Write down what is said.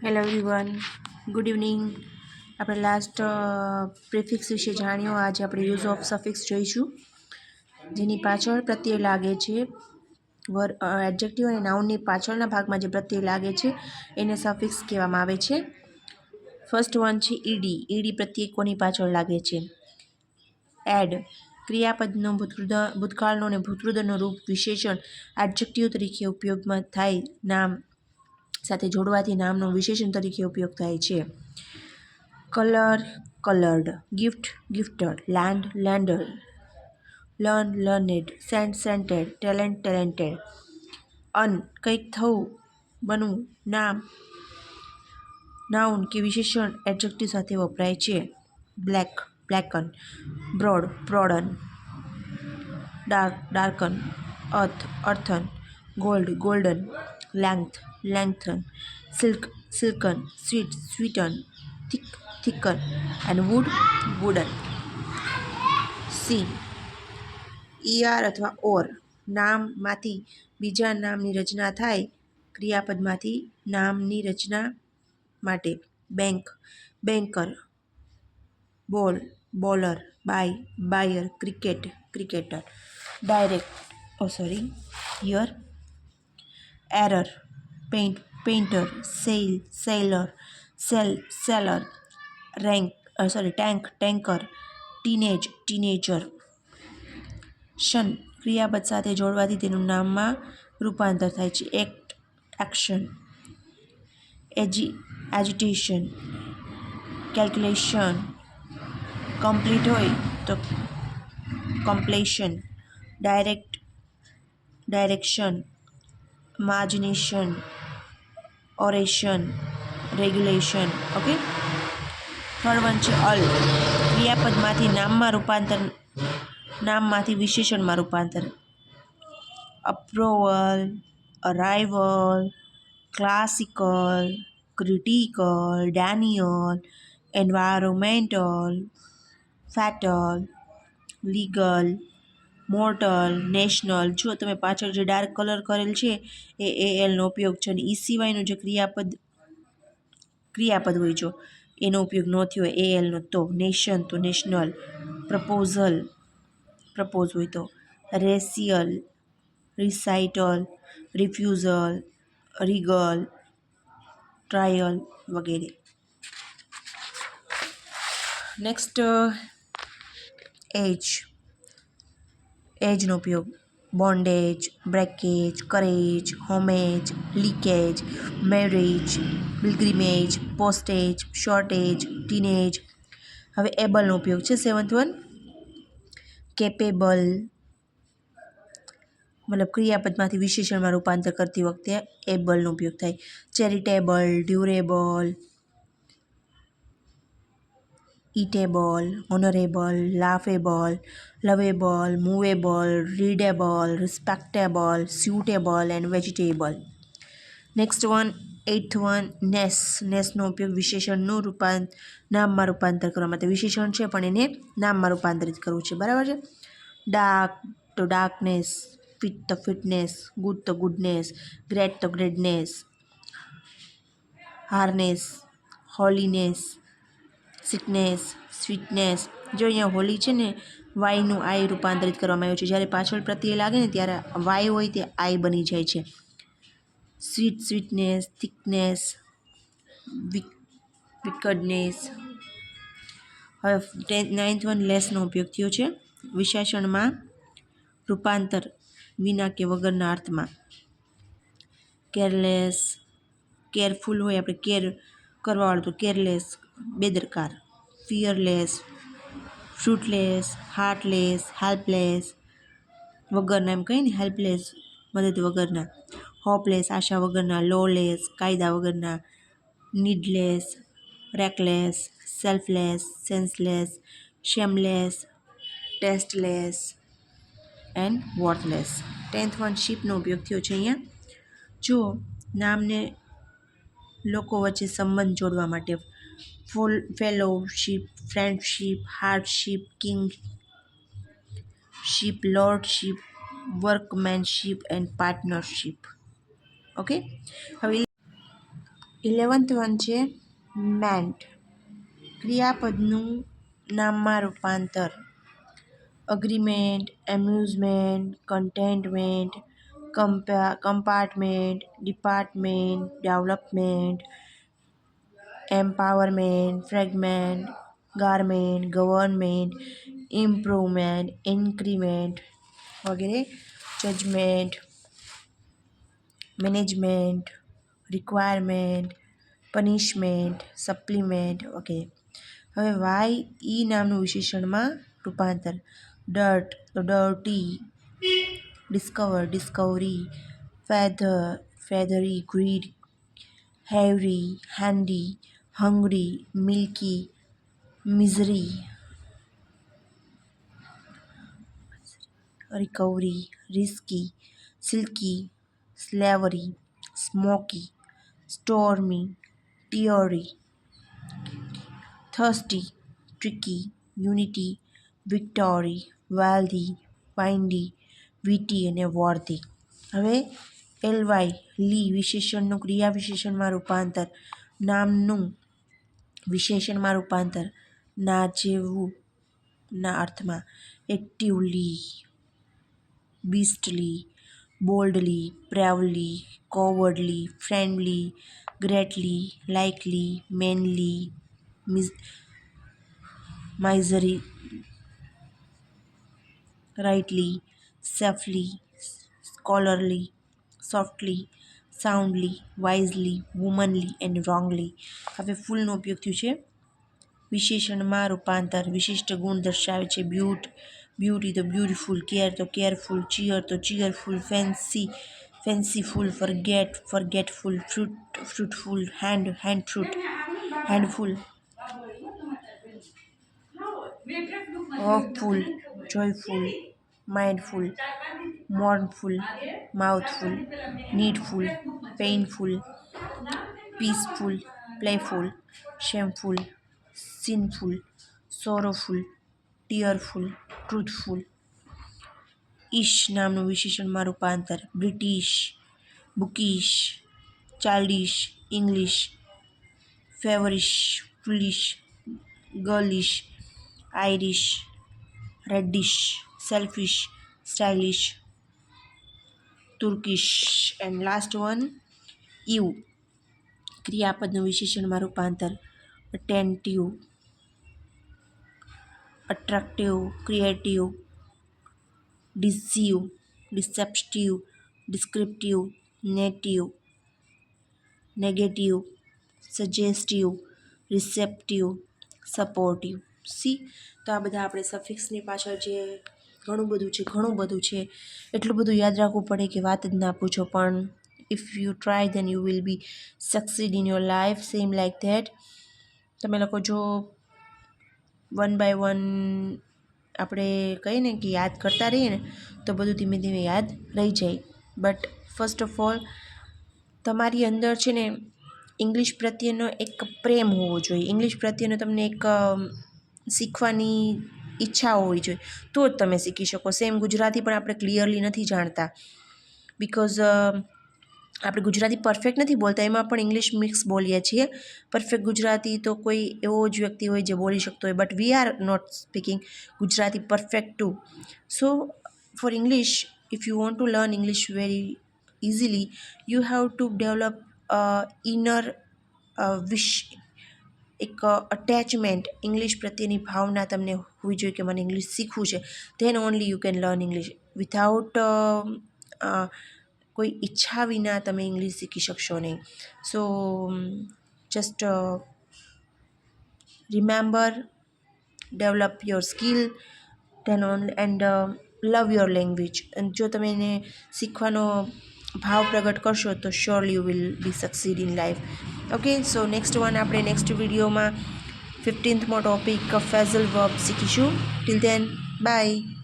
Hello everyone, good evening. આપણે last prefix વિશે જાણ્યો. આજે આપણે યુઝ ઓફ સફિક્સ જોઈશું, જેની પાછળ પ્રત્યય લાગે છે. એડજેક્ટિવ અને નાઉનની પાછળના ભાગમાં જે પ્રત્યય લાગે છે એને સફિક્સ કહેવામાં આવે છે. ફર્સ્ટ વન છે ઈડી. ઈડી પ્રત્યય કોની પાછળ લાગે છે? એડ. ક્રિયાપદનો ભૂતકાળનો અને ભૂતૃદયનો રૂપ વિશેષણ એડજેક્ટિવ તરીકે ઉપયોગમાં થાય. નામ સાથે જોડવાથી નામનો વિશેષણ તરીકે ઉપયોગ થાય છે. Colour, coloured. Gift, gifted. Lend, lender. Learn, learned. Scent, scented. Talent, talented. En, કંઈક થવું, બનવું. નામ, નાઉન કે વિશેષણ એડજેક્ટિવ સાથે વપરાય છે. Black, blacken. Broad, broaden. Dark, darken. Earth, earthen. Gold, golden. Length, lengthen. Silk, silken. Sweet, sweeten. Thick, thicken. And wood, wooden. C. ER અથવા ઓર. નામમાંથી બીજા નામની રચના થાય. ક્રિયાપદમાંથી નામની રચના માટે. Bank, banker. Bowl, bowler. Buy, buyer. Cricket, cricketer. Direct, hear. Error, paint, painter. Sell, seller. Sell, seller. Rank, tank, tanker. Teenage, teenager. Tion, ક્રિયાપદ સાથે જોડવાથી તેનું નામમાં રૂપાંતર થાય છે. Act, action. Agitation, calculation. Complete હોય તો completion. Direct, direction. Margination, oration. Regulation. Okay. Third one છે અલ. ક્રિયાપદમાંથી નામમાં રૂપાંતર, નામમાંથી વિશેષણમાં રૂપાંતર. Approval, arrival. Classical, critical. Denial. Environmental. Fatal. Legal. Mortal. National. જો તમે પાછળ જે ડાર્ક કલર કરેલ છે એ એલનો ઉપયોગ છે, અને ઈ સિવાયનું જે ક્રિયાપદ હોય જો એનો ઉપયોગ ન થયો હોય એલનો, તો નેશન તો નેશનલ. પ્રપોઝલ, પ્રપોઝ હોય તો. Racial, recital. Refusal. Regal. Trial વગેરે. Next age. એજનો ઉપયોગ. Bondage, breakage. Courage, homage. Leakage, marriage. Pilgrimage, postage. Shortage, teenage. હવે એબલનો ઉપયોગ છે. Seventh one capable. મતલબ ક્રિયાપદમાંથી વિશેષણમાં રૂપાંતર કરતી વખતે એબલનો ઉપયોગ થાય. Charitable. Durable. Eatable. Honourable. Laughable. Lovable. Movable. Readable. Respectable. Suitable and vegetable. Next one, eighth one ness. નેસનો ઉપયોગ વિશેષણનું નામમાં રૂપાંતર કરવા માટે. વિશેષણ છે પણ એને નામમાં રૂપાંતરિત કરવું છે. બરાબર છે. ડાર્ક તો ડાર્કનેસ. ફિટ તો ફિટનેસ. ગુડ તો ગુડનેસ. ગ્રેટ તો greatness. Harness, Holiness. Sickness, sweetness. જો અહીંયા હોલી છે ને, વાયનું આઈ રૂપાંતરિત કરવામાં આવ્યું છે. જ્યારે પાછળ પ્રત્યય લાગે ને ત્યારે વાય હોય તે આઈ બની જાય છે. Sweet, sweetness. થિકનેસ, વિકડનેસ. હવે નાઇન્થ વન લેસનો ઉપયોગ થયો છે. વિશેષણમાં રૂપાંતર વિના કે વગરના અર્થમાં. કેરલેસ, કેરફુલ હોય આપણે કેર કરવાવાળું તો કેરલેસ, બેદરકાર. ફિયરલેસ, ફ્રૂટલેસ. હાર્ટલેસ, હેલ્પલેસ. વગરના એમ કહીએ ને, હેલ્પલેસ મદદ વગરના. હોપલેસ, આશા વગરના. લોલેસ, કાયદા વગરના. Needless, reckless. Selfless, senseless. Shameless, tasteless and worthless. 10th one શીપનો ઉપયોગ થયો છે અહીંયા. જો નામને લોકો વચ્ચે સંબંધ જોડવા માટે. Fellowship, friendship. Hardship, kingship. Lordship. Workmanship and partnership. Okay. હવે 11th વન છે મેન્ટ. ક્રિયાપદનું નામમાં રૂપાંતર. Agreement, amusement, contentment, compartment, department, development, empowerment, fragment, garment, government, improvement, increment વગેરે. Judgement, management, requirement, punishment, supplement વગેરે. હવે વાય ઈ નામનું વિશેષણમાં રૂપાંતર. ડર્ટ તો dirty, discover discovery, feather feathery, greed heavy, handy, hungry, milky, misery, recovery, risky, silky, slavery, smoky, stormy, teary, thirsty, tricky, unity, વિક્ટોરી, wealthy, વાઇન્ડી, વીટી અને વોર્ધી. હવે એલવાય લી વિશેષણનું ક્રિયા વિશેષણમાં રૂપાંતર. નામનું વિશેષણમાં રૂપાંતર. ના જેવું ના અર્થમાં. Actively, beastly, boldly, bravely, cowardly, friendly, greatly, likely, manly, miserly, rightly, safely, scholarly, softly, soundly, wisely, womanly and wrongly. હવે ફૂલનો ઉપયોગ થયો છે વિશેષણમાં રૂપાંતર. વિશિષ્ટ ગુણ દર્શાવે છે. બ્યુટી તો બ્યુટીફુલ, કેર તો કેરફુલ, ચીયર તો cheerful, fanciful, forgetful, fruitful, handful, hopeful, joyful, mindful, mournful, mouthful, needful, painful, peaceful, playful, shameful, sinful, sorrowful, tearful, truthful. Ish નામનું વિશેષણમાં રૂપાંતર. British, bookish, childish, English, feverish, foolish, girlish, Irish, reddish, selfish, stylish, Turkish and last one યુ. ક્રિયાપદનું વિશેષણમાં રૂપાંતર. Attentive, attractive, creative, deceive, deceptive, descriptive, negative, suggestive, receptive, supportive. તો આ બધા આપણે સફિક્સની પાછળ જે ઘણું બધું છે એટલું બધું યાદ રાખવું પડે કે વાત જ ના પૂછો. પણ if you try then you will be succeed in your life. Same like that. તમે લોકો જો વન બાય વન આપણે કહીએ ને કે યાદ કરતા રહીએ ને તો બધું ધીમે ધીમે યાદ રહી જાય. બટ ફર્સ્ટ ઓફ ઓલ તમારી અંદર છે ને ઇંગ્લિશ પ્રત્યેનો એક પ્રેમ હોવો જોઈએ. ઇંગ્લિશ પ્રત્યેનો તમને એક શીખવાની ઈચ્છા હોવી જોઈએ તો જ તમે શીખી શકો. સેમ ગુજરાતી પણ આપણે ક્લિયરલી નથી જાણતા બિકોઝ આપણે ગુજરાતી પરફેક્ટ નથી બોલતા, એમાં પણ ઇંગ્લિશ મિક્સ બોલીએ છીએ. પરફેક્ટ ગુજરાતી તો કોઈ એવો જ વ્યક્તિ હોય જે બોલી શકતો હોય, but we are not speaking Gujarati perfect too. So for English, if you want to learn English very easily, you have to develop inner wish, એક અટેચમેન્ટ. ઇંગ્લિશ પ્રત્યેની ભાવના તમને હોવી જોઈએ કે મને ઇંગ્લિશ શીખવું છે. Then only you can learn English. Without કોઈ ઈચ્છા વિના તમે ઇંગ્લિશ શીખી શકશો નહીં. So just remember, develop your skill then on and love your language. અને જો તમે એને શીખવાનો ભાવ પ્રગટ કરશો તો surely you will be succeed in life. Okay, so next one આપણે નેક્સ્ટ વિડીયોમાં 15th ટોપિક ફેઝલ વર્બ શીખીશું. Till then by.